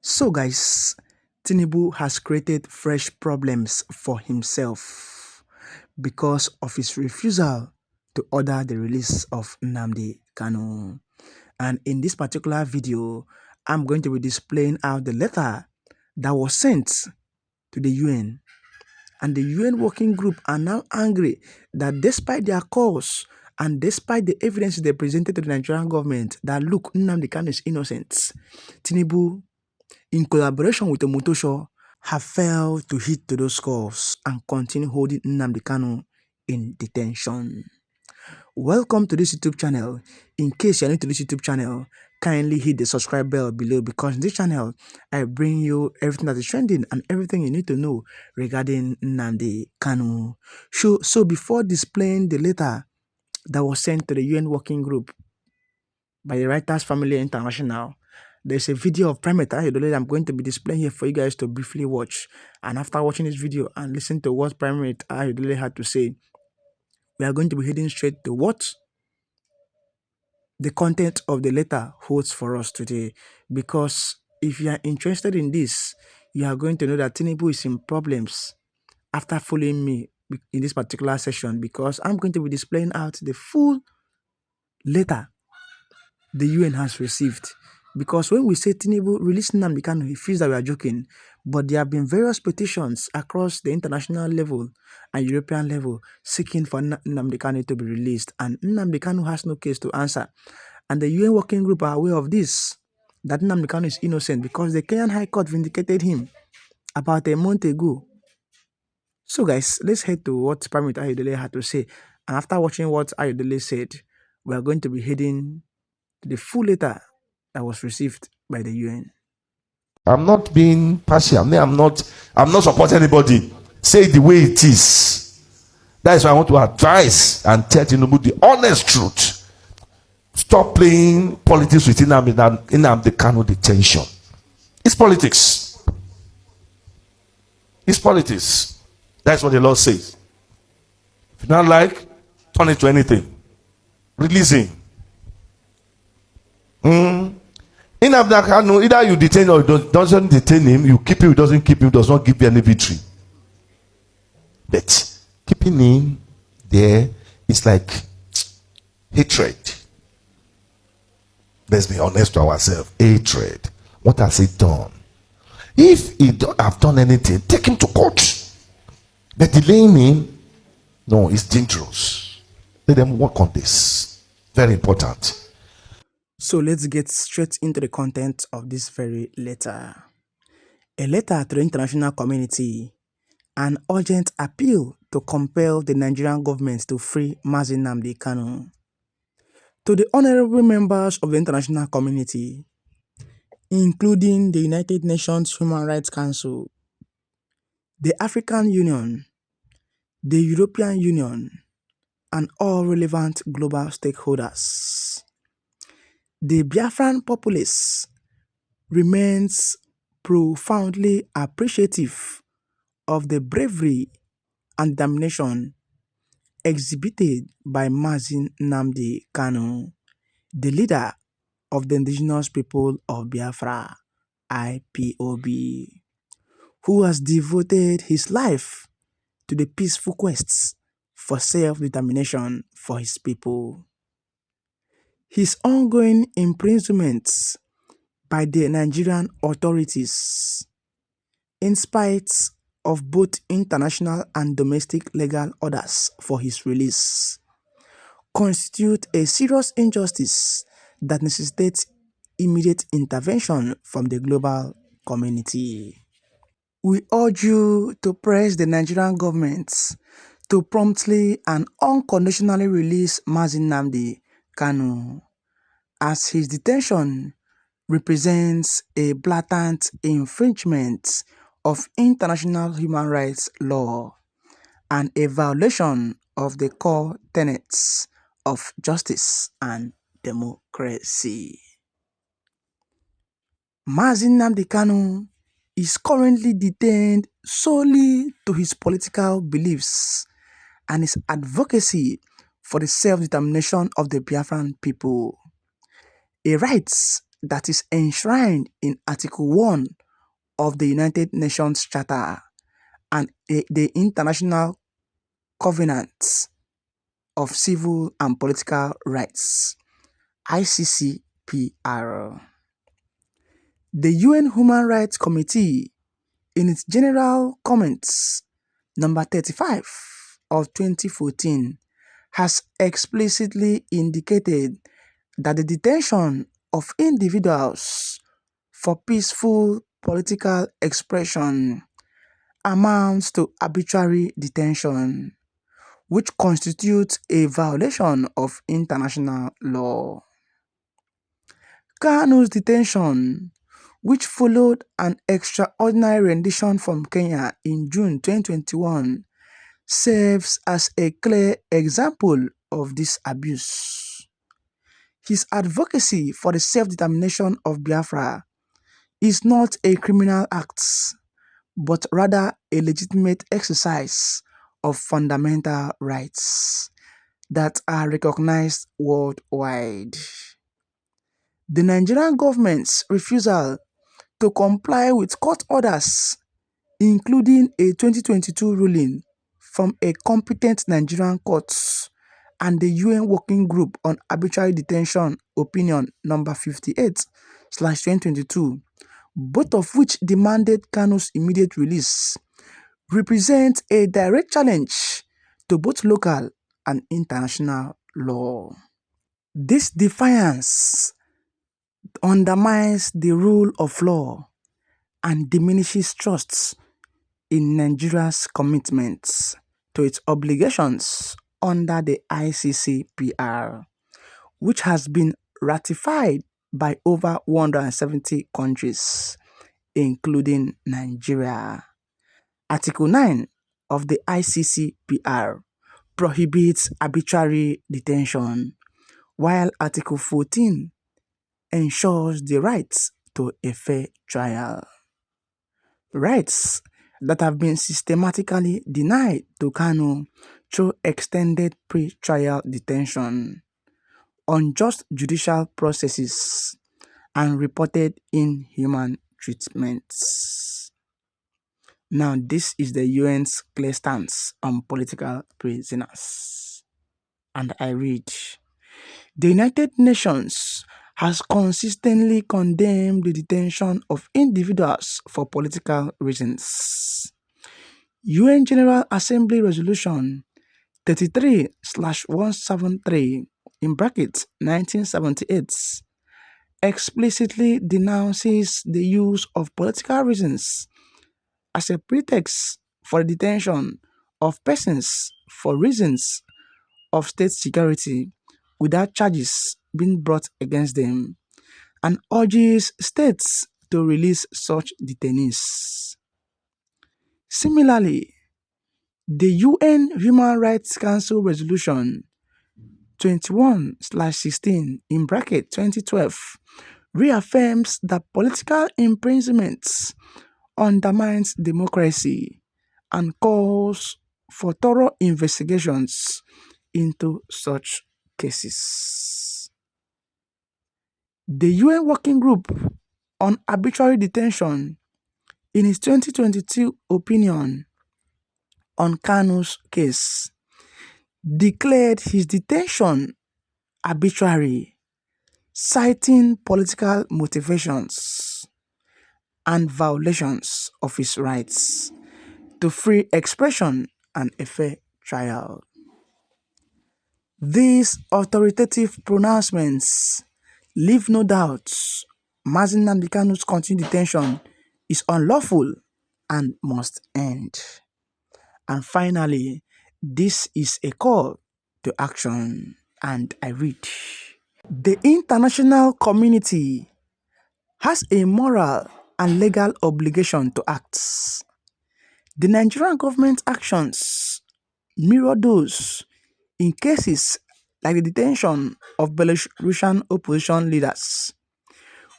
So guys, Tinubu has created fresh problems for himself because of his refusal to order the release of Nnamdi Kanu. And in this particular video, I'm going to be displaying out the letter that was sent to the UN. And the UN working group are now angry that despite their calls and despite the evidence they presented to the Nigerian government that look, Nnamdi Kanu is innocent, Tinubu, in collaboration with Omotosho, have failed to hit to those calls and continue holding Nnamdi Kanu in detention. Welcome to this YouTube channel. In case you're new to this YouTube channel, kindly hit the subscribe bell below because in this channel, I bring you everything that is trending and everything you need to know regarding Nnamdi Kanu. So before displaying the letter that was sent to the UN working group by the Writers Family International, there's a video of Primate Ayodele I'm going to be displaying here for you guys to briefly watch. And after watching this video and listen to what Primate Ayodele had to say, we are going to be heading straight to what the content of the letter holds for us today. Because if you are interested in this, you are going to know that Tinubu is in problems after following me in this particular session, because I'm going to be displaying out the full letter the UN has received. Because when we say Tinubu release Nnamdi Kanu, he feels that we are joking. But there have been various petitions across the international level and European level seeking for Nnamdi Kanu to be released. And Nnamdi Kanu has no case to answer. And the UN working group are aware of this, that Nnamdi Kanu is innocent because the Kenyan High Court vindicated him about a month ago. So guys, let's head to what Primate Ayodele had to say. And after watching what Ayodele said, we are going to be heading the full letter that was received by the UN. I'm not being partial. I'm not supporting anybody. Say it the way it is. That is why I want to advise and tell Tinubu the honest truth. Stop playing politics with Nnamdi Kanu detention. It's politics. It's politics. That's what the law says. If you don't like, turn it to anything. Releasing. Nnamdi Kanu, either you detain or doesn't detain him, you keep him, doesn't keep him, does not give you any victory. But keeping him there is like hatred. Let's be honest to ourselves. Hatred. What has he done? If he don't have done anything, take him to court. But delaying him, no, it's dangerous. Let them work on this. Very important. So let's get straight into the content of this very letter. A letter to the international community, an urgent appeal to compel the Nigerian government to free Mazi Nnamdi Kanu. To the honorable members of the international community, including the United Nations Human Rights Council, the African Union, the European Union, and all relevant global stakeholders. The Biafran populace remains profoundly appreciative of the bravery and determination exhibited by Mazi Nnamdi Kanu, the leader of the indigenous people of Biafra, IPOB, who has devoted his life to the peaceful quests for self-determination for his people. His ongoing imprisonment by the Nigerian authorities, in spite of both international and domestic legal orders for his release, constitute a serious injustice that necessitates immediate intervention from the global community. We urge you to press the Nigerian government to promptly and unconditionally release Mazi Nnamdi Kanu, as his detention represents a blatant infringement of international human rights law and a violation of the core tenets of justice and democracy. Mazi Nnamdi Kanu is currently detained solely to his political beliefs and his advocacy for the self-determination of the Biafran people, a right that is enshrined in Article 1 of the United Nations Charter and the International Covenant of Civil and Political Rights, ICCPR. The UN Human Rights Committee, in its General Comments number 35 of 2014, has explicitly indicated that the detention of individuals for peaceful political expression amounts to arbitrary detention, which constitutes a violation of international law. Kanu's detention, which followed an extraordinary rendition from Kenya in June 2021, serves as a clear example of this abuse. His advocacy for the self-determination of Biafra is not a criminal act, but rather a legitimate exercise of fundamental rights that are recognized worldwide. The Nigerian government's refusal to comply with court orders, including a 2022 ruling from a competent Nigerian court and the UN Working Group on Arbitrary Detention Opinion number 58/2022, both of which demanded Kanu's immediate release, represent a direct challenge to both local and international law. This defiance undermines the rule of law and diminishes trust in Nigeria's commitments to its obligations under the ICCPR, which has been ratified by over 170 countries, including Nigeria. Article 9 of the ICCPR prohibits arbitrary detention, while Article 14 ensures the right to a fair trial. Rights that have been systematically denied to Kanu through extended pre-trial detention, unjust judicial processes, and reported inhuman treatments. Now, this is the UN's clear stance on political prisoners. And I read, the United Nations has consistently condemned the detention of individuals for political reasons. UN General Assembly Resolution 33/173 in brackets 1978 explicitly denounces the use of political reasons as a pretext for the detention of persons for reasons of state security without charges being brought against them, and urges states to release such detainees. Similarly, the UN Human Rights Council Resolution 21/16 in bracket 2012 reaffirms that political imprisonment undermines democracy and calls for thorough investigations into such cases. The UN Working Group on Arbitrary Detention, in its 2022 opinion on Kanu's case, declared his detention arbitrary, citing political motivations and violations of his rights to free expression and a fair trial. These authoritative pronouncements leave no doubt Mazi Nnamdi Kanu's continued detention is unlawful and must end. And finally, this is a call to action, and I read, the international community has a moral and legal obligation to act. The Nigerian government's actions mirror those in cases like the detention of Belarusian opposition leaders,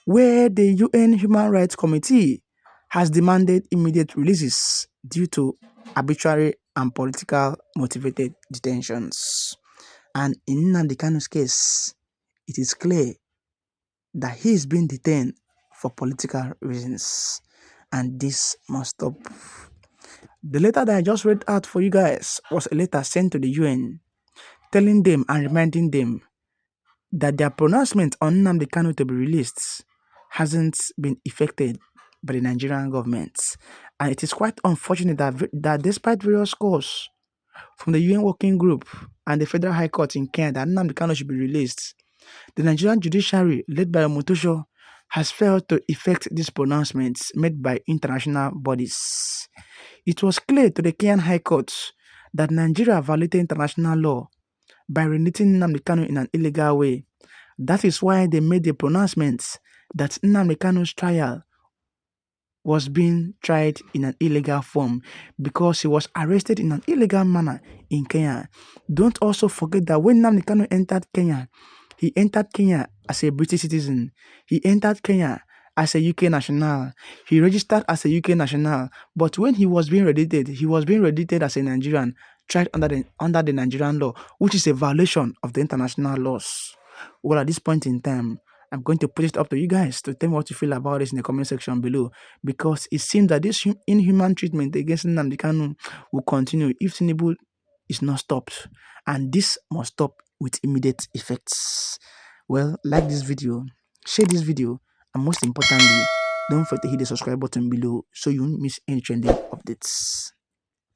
where the UN Human Rights Committee has demanded immediate releases due to arbitrary and political motivated detentions. And in Nnamdi Kanu's case, it is clear that he is being detained for political reasons, and this must stop. The letter that I just read out for you guys was a letter sent to the UN telling them and reminding them that their pronouncement on Nnamdi Kanu to be released hasn't been effected by the Nigerian government. And it is quite unfortunate that despite various calls from the UN Working Group and the Federal High Court in Kenya that Nnamdi Kanu should be released, the Nigerian judiciary, led by Omotosho, has failed to effect these pronouncements made by international bodies. It was clear to the Kenyan High Court that Nigeria violated international law by renditing Nnamdi Kanu in an illegal way. That is why they made the pronouncement that Nnamdi Kanu's trial was being tried in an illegal form because he was arrested in an illegal manner in Kenya. Don't also forget that when Nnamdi Kanu entered Kenya, he entered Kenya as a British citizen. He entered Kenya as a UK national. He registered as a UK national. But when he was being registered as a Nigerian, tried under the Nigerian law, which is a violation of the international laws. Well, at this point in time, I'm going to put it up to you guys to tell me what you feel about this in the comment section below, because it seems that this inhuman treatment against Nnamdi Kanu will continue if Tinubu is not stopped, and this must stop with immediate effects. Well, like this video, share this video, and most importantly, don't forget to hit the subscribe button below so you won't miss any trending updates.